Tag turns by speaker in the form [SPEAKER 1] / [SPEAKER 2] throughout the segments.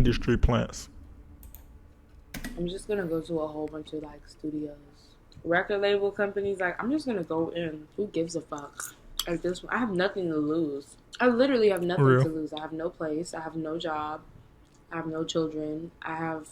[SPEAKER 1] industry plants?
[SPEAKER 2] I'm just gonna go to a whole bunch of like studios, record label companies. Like I'm just gonna go in. Who gives a fuck? At this point, I have nothing to lose. I literally have nothing
[SPEAKER 1] Real.
[SPEAKER 2] to lose. I have no place. I have no job. I have no children. I have.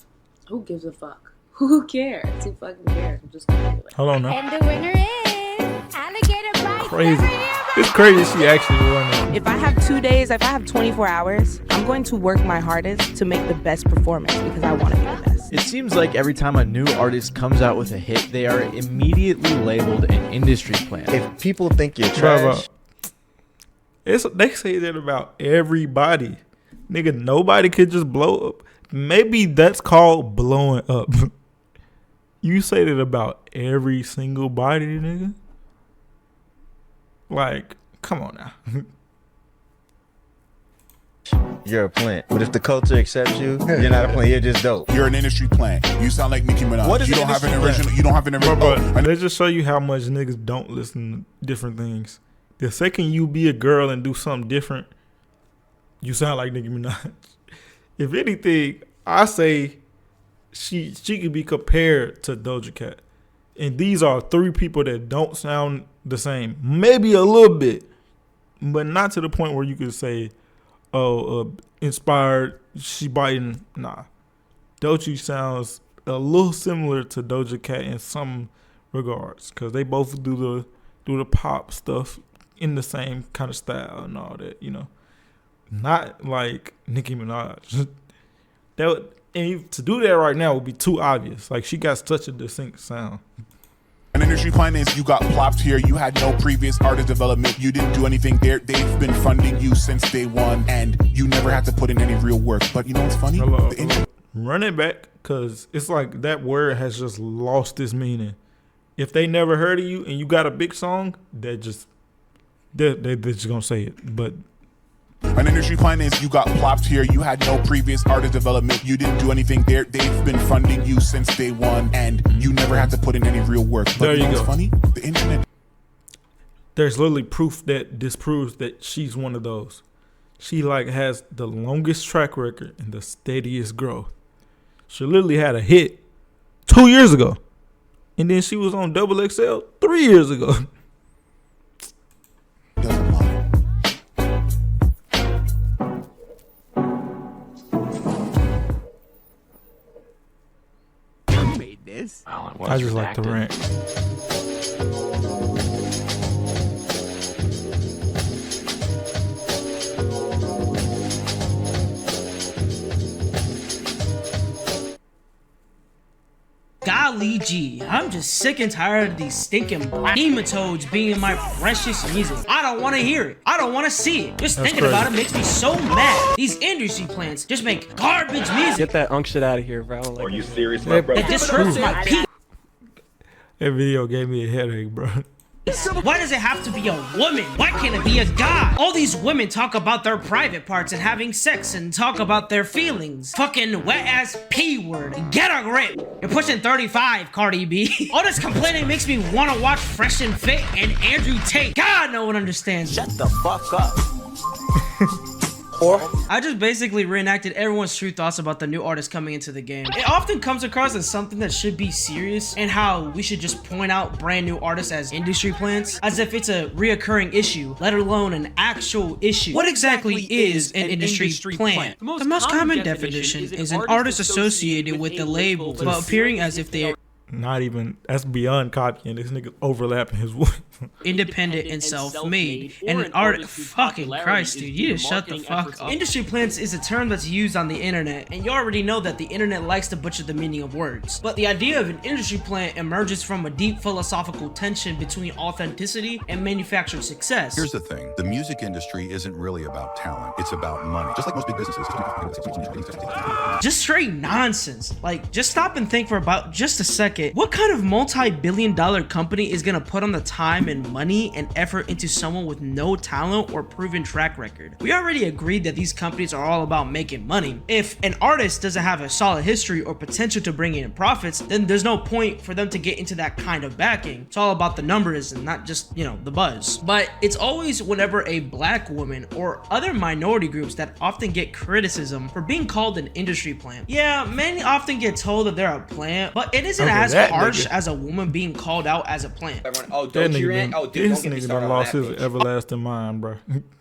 [SPEAKER 2] Who gives a fuck? Who cares? Who fucking cares? I'm just gonna do it.
[SPEAKER 1] Hold on now.
[SPEAKER 3] And the winner is Alligator Bites.
[SPEAKER 1] Crazy. It's crazy she actually won it.
[SPEAKER 4] If I have 2 days, if I have 24 hours, I'm going to work my hardest to make the best performance because I want to be the best.
[SPEAKER 5] It seems like every time a new artist comes out with a hit, they are immediately labeled an industry plant.
[SPEAKER 6] If people think you're
[SPEAKER 1] Bro,
[SPEAKER 6] trash,
[SPEAKER 1] they say that about everybody. Nigga, nobody could just blow up. Maybe that's called blowing up. You say that about every single body, nigga. Like, come on now.
[SPEAKER 6] you're a plant. But if the culture accepts you, you're not a plant. You're just dope.
[SPEAKER 7] You're an industry plant. You sound like Nicki Minaj.
[SPEAKER 5] What is
[SPEAKER 7] you
[SPEAKER 5] an
[SPEAKER 7] don't have an
[SPEAKER 5] industry
[SPEAKER 7] original. You don't have an
[SPEAKER 1] Bro,
[SPEAKER 7] original.
[SPEAKER 1] let's just show you how much niggas don't listen to different things. The second you be a girl and do something different, you sound like Nicki Minaj. If anything, I say she could be compared to Doja Cat. And these are three people that don't sound the same. Maybe a little bit, but not to the point where you could say, inspired, she biting. Nah. Doechii sounds a little similar to Doja Cat in some regards because they both do the pop stuff in the same kind of style and all that, you know. Not like Nicki Minaj. And to do that right now would be too obvious. Like, she got such a distinct sound.
[SPEAKER 7] An industry plan is you got plopped here. You had no previous artist development. You didn't do anything there. They've been funding you since day one, and you never had to put in any real work. But you know what's funny?
[SPEAKER 1] Hello. Run it back, because it's like that word has just lost its meaning. If they never heard of you and you got a big song, they're just gonna say it. But
[SPEAKER 7] an industry plan is you got plopped here. You had no previous artist development. You didn't do anything there. They've been funding you since day one, and you never had to put in any real work. But
[SPEAKER 1] there
[SPEAKER 7] you know
[SPEAKER 1] you
[SPEAKER 7] what's
[SPEAKER 1] go.
[SPEAKER 7] funny? The internet.
[SPEAKER 1] There's literally proof that disproves that she's one of those. She like has the longest track record and the steadiest growth. She literally had a hit 2 years ago, and then she was on Double XL 3 years ago.
[SPEAKER 7] Doesn't matter.
[SPEAKER 5] Who made this?
[SPEAKER 1] I just like the rant.
[SPEAKER 8] Golly gee, I'm just sick and tired of these stinking nematodes being in my precious music. I don't want to hear it. I don't want to see it. Just thinking about it makes me so mad. These industry plants just make garbage music.
[SPEAKER 9] Get that unk shit out of here, bro. I don't like
[SPEAKER 10] Are you
[SPEAKER 9] that.
[SPEAKER 10] serious, my brother?
[SPEAKER 8] That disrupts my peace.
[SPEAKER 1] That video gave me a headache, bro.
[SPEAKER 8] Why does it have to be a woman? Why can't it be a guy? All these women talk about their private parts and having sex and talk about their feelings. Fucking wet ass P word. Get a grip. You're pushing 35, Cardi B. All this complaining makes me want to watch Fresh and Fit and Andrew Tate. God, no one understands.
[SPEAKER 11] Shut the fuck up.
[SPEAKER 8] I just basically reenacted everyone's true thoughts about the new artist coming into the game. It often comes across as something that should be serious, and how we should just point out brand new artists as industry plants, as if it's a reoccurring issue, let alone an actual issue. What exactly is an industry plant? The most common definition is an artist associated with the label, but appearing as if they are
[SPEAKER 1] Not even, that's beyond copying. This nigga overlapping his voice.
[SPEAKER 8] independent and self-made, and an art. Fucking Christ, dude, you just shut the fuck up. Industry plants is a term that's used on the internet, and you already know that the internet likes to butcher the meaning of words. But the idea of an industry plant emerges from a deep philosophical tension between authenticity and manufactured success.
[SPEAKER 12] Here's the thing. The music industry isn't really about talent. It's about money. Just like most big businesses.
[SPEAKER 8] Just straight nonsense. Like, just stop and think for about just a second bracket, what kind of multi-billion-dollar company is gonna put on the time and money and effort into someone with no talent or proven track record? We already agreed that these companies are all about making money. If an artist doesn't have a solid history or potential to bring in profits, then there's no point for them to get into that kind of backing. It's all about the numbers and not just, you know, the buzz. But it's always whenever a black woman or other minority groups that often get criticism for being called an industry plant. Yeah, men often get told that they're a plant, but it isn't as harsh as a woman being called out as a plant.
[SPEAKER 9] Oh,
[SPEAKER 1] That
[SPEAKER 9] don't you
[SPEAKER 1] nigga,
[SPEAKER 9] rant? Oh, dude,
[SPEAKER 1] this
[SPEAKER 9] don't get me
[SPEAKER 1] nigga
[SPEAKER 9] started
[SPEAKER 1] done
[SPEAKER 9] on
[SPEAKER 1] lost
[SPEAKER 9] that
[SPEAKER 1] his
[SPEAKER 9] bitch.
[SPEAKER 1] everlasting mind, bro.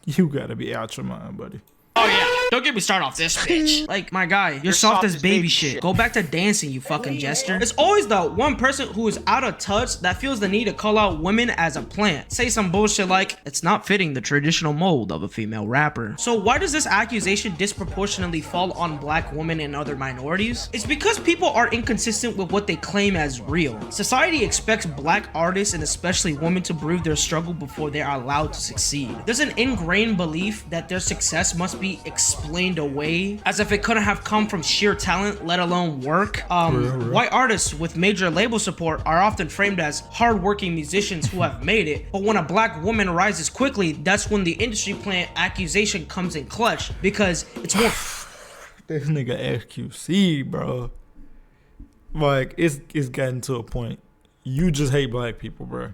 [SPEAKER 1] You gotta be out your mind, buddy.
[SPEAKER 8] Oh yeah, don't get me started off this bitch. Like, my guy, you're soft as baby shit. Go back to dancing, you fucking jester. It's always the one person who is out of touch that feels the need to call out women as a plant. Say some bullshit like, it's not fitting the traditional mold of a female rapper. So why does this accusation disproportionately fall on black women and other minorities? It's because people are inconsistent with what they claim as real. Society expects black artists and especially women to prove their struggle before they're allowed to succeed. There's an ingrained belief that their success must be explained away as if it couldn't have come from sheer talent, let alone work. White artists with major label support are often framed as hardworking musicians who have made it, but when a black woman rises quickly, that's when the industry plant accusation comes in clutch, because it's more
[SPEAKER 1] This nigga XQC, bro. Like, it's gotten to a point. You just hate black people, bro.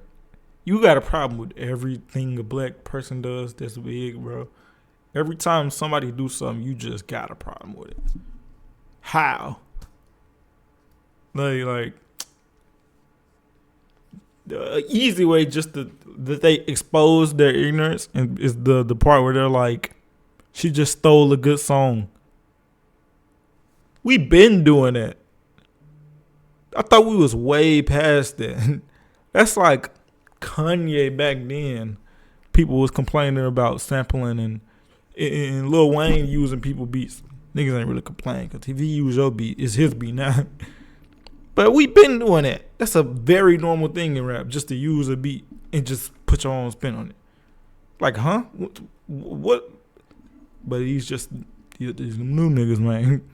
[SPEAKER 1] You got a problem with everything a black person does that's big, bro. Every time somebody do something, you just got a problem with it. How? Like the easy way just that they expose their ignorance and is the part where they're like, she just stole a good song. We been doing that. I thought we was way past that. That's like Kanye back then. People was complaining about sampling and Lil Wayne using people beats. Niggas ain't really complaining because if he use your beat, it's his beat now. But we been doing that. That's a very normal thing in rap, just to use a beat and just put your own spin on it. Like, huh? What? But these new niggas, man.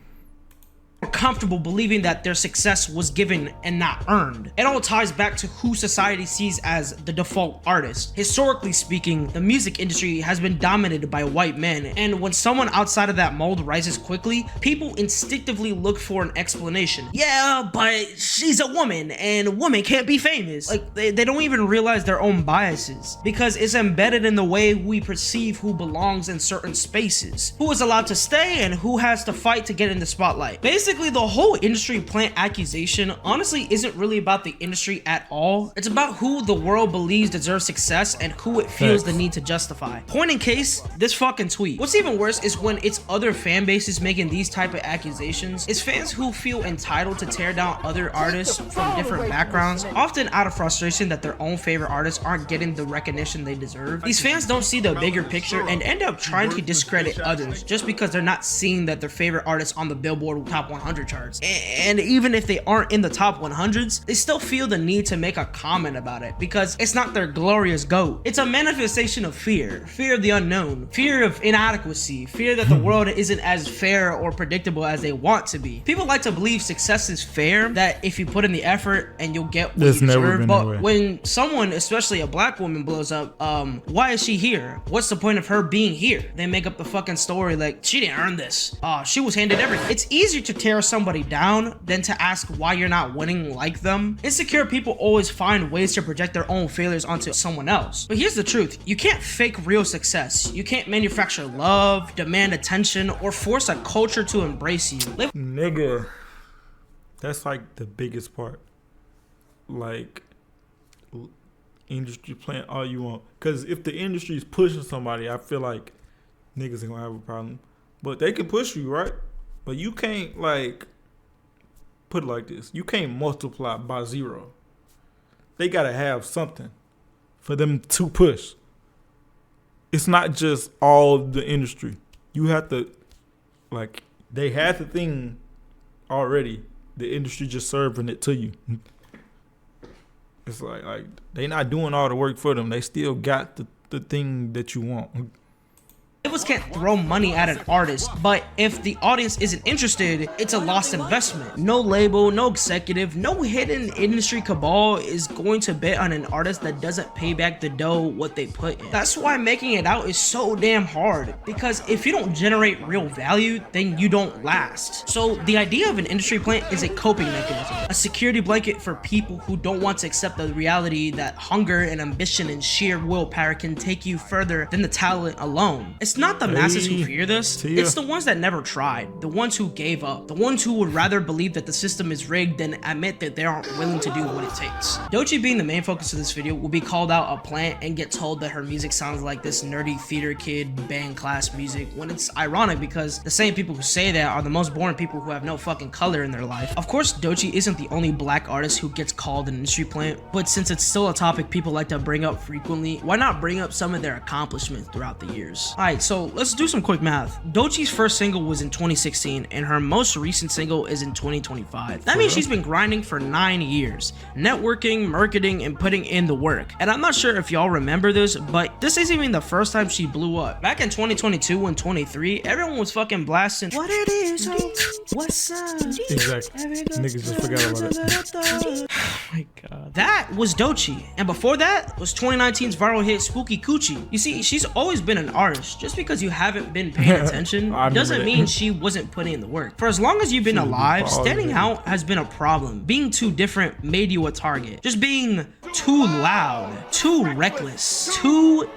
[SPEAKER 8] Comfortable believing that their success was given and not earned. It all ties back to who society sees as the default artist. Historically speaking, the music industry has been dominated by white men, and when someone outside of that mold rises quickly, people instinctively look for an explanation. Yeah, but she's a woman and women can't be famous. Like, they don't even realize their own biases because it's embedded in the way we perceive who belongs in certain spaces, who is allowed to stay and who has to fight to get in the spotlight. Basically, the whole industry plant accusation honestly isn't really about the industry at all. It's about who the world believes deserves success and who it feels the need to justify. Point in case, this fucking tweet. What's even worse is when it's other fan bases making these type of accusations. It's fans who feel entitled to tear down other artists from different backgrounds, often out of frustration that their own favorite artists aren't getting the recognition they deserve. These fans don't see the bigger picture and end up trying to discredit others just because they're not seeing that their favorite artists on the Billboard Top 100 charts. And even if they aren't in the top 100s, they still feel the need to make a comment about it because it's not their glorious GOAT. It's a manifestation of fear of the unknown, fear of inadequacy, fear that the world isn't as fair or predictable as they want to be. People like to believe success is fair, that if you put in the effort and you'll get what you deserve. But when someone, especially a black woman, blows up, why is she here? What's the point of her being here? They make up the fucking story like, she didn't earn this. She was handed everything. It's easier to tear somebody down than to ask why you're not winning like them. Insecure people always find ways to project their own failures onto someone else. But here's the truth. You can't fake real success. You can't manufacture love, demand attention, or force a culture to embrace you.
[SPEAKER 1] Nigga, that's like the biggest part. Like, industry plant all you want. Because if the industry is pushing somebody, I feel like niggas ain't gonna have a problem. But they can push you, right? But you can't, like, put it like this. You can't multiply by 0. They gotta have something for them to push. It's not just all the industry. You have to, like, they had the thing already. The industry just serving it to you. It's like they not doing all the work for them. They still got the thing that you want.
[SPEAKER 8] Labels can't throw money at an artist, but if the audience isn't interested, it's a lost investment. No label, no executive, no hidden industry cabal is going to bet on an artist that doesn't pay back the dough what they put in. That's why making it out is so damn hard, because if you don't generate real value, then you don't last. So the idea of an industry plant is a coping mechanism, a security blanket for people who don't want to accept the reality that hunger and ambition and sheer willpower can take you further than the talent alone. It's not the masses who fear this, it's the ones that never tried, the ones who gave up, the ones who would rather believe that the system is rigged than admit that they aren't willing to do what it takes. Doechii, being the main focus of this video, will be called out a plant and get told that her music sounds like this nerdy theater kid band class music, when it's ironic because the same people who say that are the most boring people who have no fucking color in their life. Of course, Doechii isn't the only black artist who gets called an industry plant, but since it's still a topic people like to bring up frequently, why not bring up some of their accomplishments throughout the years? Alright, so let's do some quick math. Doechii's first single was in 2016 and her most recent single is in 2025. That means she's been grinding for 9 years, networking, marketing, and putting in the work. And I'm not sure if y'all remember this, but this isn't even the first time she blew up. Back in 2022 and 23, everyone was fucking blasting what it is, what's up?
[SPEAKER 1] Exactly. Niggas just forgot about it.
[SPEAKER 8] Oh my god. That was Doechii, and before that was 2019's viral hit Spooky Coochie. You see, she's always been an artist. Just because you haven't been paying attention doesn't mean she wasn't putting in the work. For as long as you've been alive, standing out has been a problem. Being too different made you a target. Just being too loud, too reckless, too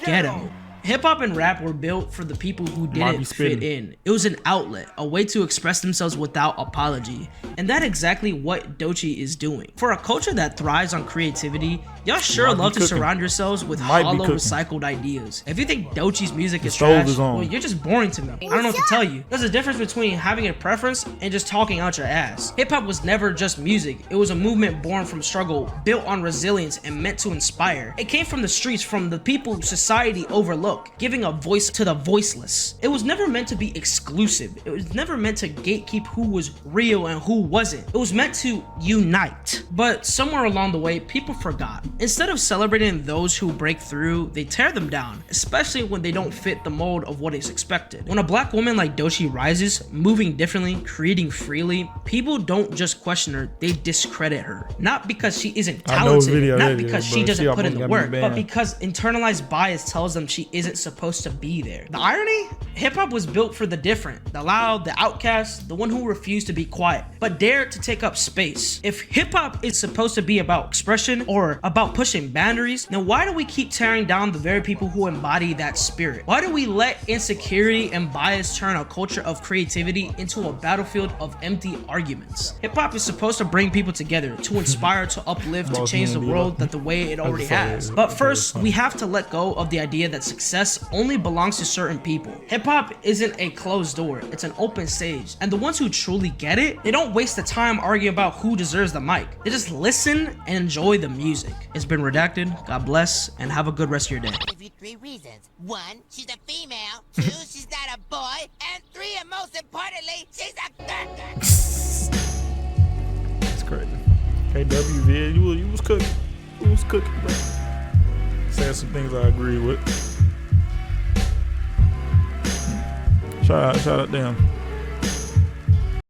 [SPEAKER 8] ghetto. Hip-hop and rap were built for the people who didn't fit in. It was an outlet, a way to express themselves without apology. And that's exactly what Doechii is doing. For a culture that thrives on creativity, y'all sure love to surround yourselves with hollow, recycled ideas. If you think Doechii's music is trash, well, you're just boring to me. I don't know what to tell you. There's a difference between having a preference and just talking out your ass. Hip-hop was never just music. It was a movement born from struggle, built on resilience, and meant to inspire. It came from the streets, from the people society overlooked, giving a voice to the voiceless. It was never meant to be exclusive. It was never meant to gatekeep who was real and who wasn't. It was meant to unite. But somewhere along the way, people forgot. Instead of celebrating those who break through, they tear them down, especially when they don't fit the mold of what is expected. When a black woman like Doechii rises, moving differently, creating freely, people don't just question her, they discredit her. Not because she isn't talented, not because she doesn't put in the work, but because internalized bias tells them she isn't supposed to be there. The irony? Hip-hop was built for the different, the loud, the outcast, the one who refused to be quiet, but dared to take up space. If hip-hop is supposed to be about expression or about pushing boundaries, then why do we keep tearing down the very people who embody that spirit? Why do we let insecurity and bias turn a culture of creativity into a battlefield of empty arguments? Hip-hop is supposed to bring people together, to inspire, to uplift, to change the world that the way it already has. But first, we have to let go of the idea that success only belongs to certain people. Hip-hop isn't a closed door, it's an open stage. And the ones who truly get it, they don't waste the time arguing about who deserves the mic. They just listen and enjoy the music. It's been Redacted. God bless, and have a good rest of your day.
[SPEAKER 9] I'll give you 3 reasons. 1, she's a female. 2, she's not a boy. And 3, and most importantly, she's a girl.
[SPEAKER 1] It's crazy. KW, Vid, you was cooking. You was cooking, bro. Saying some things I agree with. Shout out, damn.